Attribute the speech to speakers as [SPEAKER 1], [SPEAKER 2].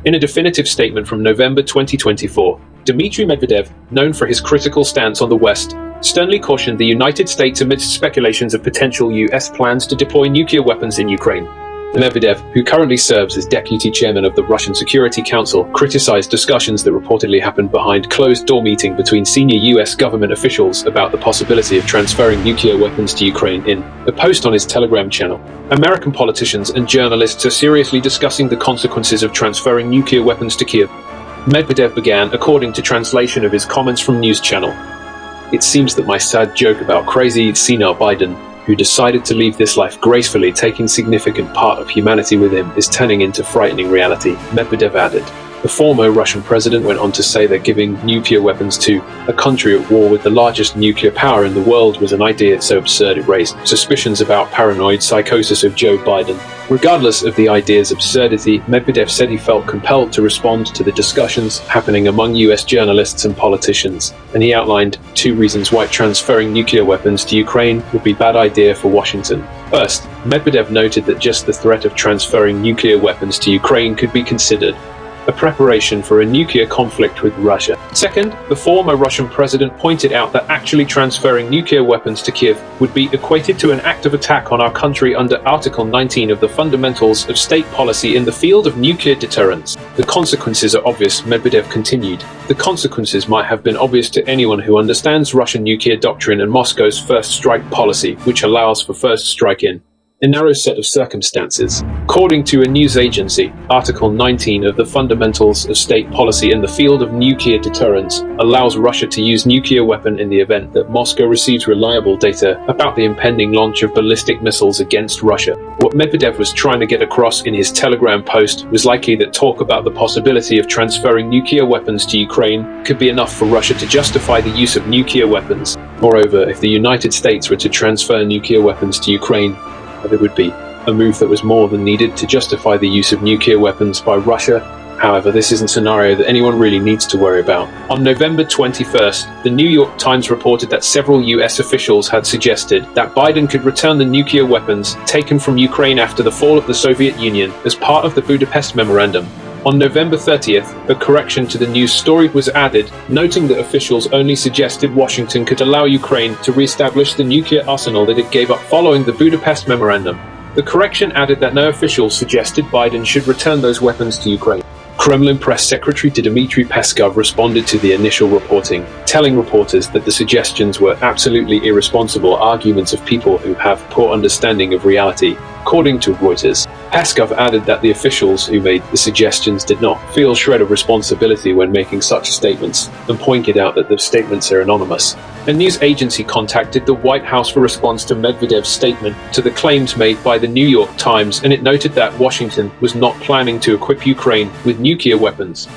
[SPEAKER 1] In a definitive statement from November 2024, Dmitry Medvedev, known for his critical stance on the West, sternly cautioned the United States amidst speculations of potential U.S. plans to deploy nuclear weapons in Ukraine. Medvedev, who currently serves as deputy chairman of the Russian Security Council, criticized discussions that reportedly happened behind closed-door meeting between senior U.S. government officials about the possibility of transferring nuclear weapons to Ukraine in a post on his Telegram channel. American politicians and journalists are seriously discussing the consequences of transferring nuclear weapons to Kiev. Medvedev began, according to translation of his comments from news channel. It seems that my sad joke about crazy, senile Biden, who decided to leave this life gracefully, taking significant part of humanity with him, is turning into frightening reality, Medvedev added. The former Russian president went on to say that giving nuclear weapons to a country at war with the largest nuclear power in the world was an idea so absurd it raised suspicions about paranoid psychosis of Joe Biden. Regardless of the idea's absurdity, Medvedev said he felt compelled to respond to the discussions happening among US journalists and politicians, and he outlined 2 reasons why transferring nuclear weapons to Ukraine would be a bad idea for Washington. First, Medvedev noted that just the threat of transferring nuclear weapons to Ukraine could be considered a preparation for a nuclear conflict with Russia. Second, the former Russian president pointed out that actually transferring nuclear weapons to Kiev would be equated to an act of attack on our country under Article 19 of the Fundamentals of State Policy in the field of nuclear deterrence. The consequences are obvious, Medvedev continued. The consequences might have been obvious to anyone who understands Russian nuclear doctrine and Moscow's first strike policy, which allows for first strike in a narrow set of circumstances. According to a news agency, Article 19 of the Fundamentals of State Policy in the field of nuclear deterrence allows Russia to use nuclear weapon in the event that Moscow receives reliable data about the impending launch of ballistic missiles against Russia. What Medvedev was trying to get across in his Telegram post was likely that talk about the possibility of transferring nuclear weapons to Ukraine could be enough for Russia to justify the use of nuclear weapons. Moreover, if the United States were to transfer nuclear weapons to Ukraine, it would be a move that was more than needed to justify the use of nuclear weapons by Russia. However, this isn't a scenario that anyone really needs to worry about. On November 21st, the New York Times reported that several US officials had suggested that Biden could return the nuclear weapons taken from Ukraine after the fall of the Soviet Union as part of the Budapest Memorandum. On November 30th, a correction to the news story was added, noting that officials only suggested Washington could allow Ukraine to re-establish the nuclear arsenal that it gave up following the Budapest Memorandum. The correction added that no officials suggested Biden should return those weapons to Ukraine. Kremlin press secretary Dmitry Peskov responded to the initial reporting, telling reporters that the suggestions were absolutely irresponsible arguments of people who have poor understanding of reality. According to Reuters, Peskov added that the officials who made the suggestions did not feel a shred of responsibility when making such statements, and pointed out that the statements are anonymous. A news agency contacted the White House for response to Medvedev's statement to the claims made by the New York Times, and it noted that Washington was not planning to equip Ukraine with nuclear weapons.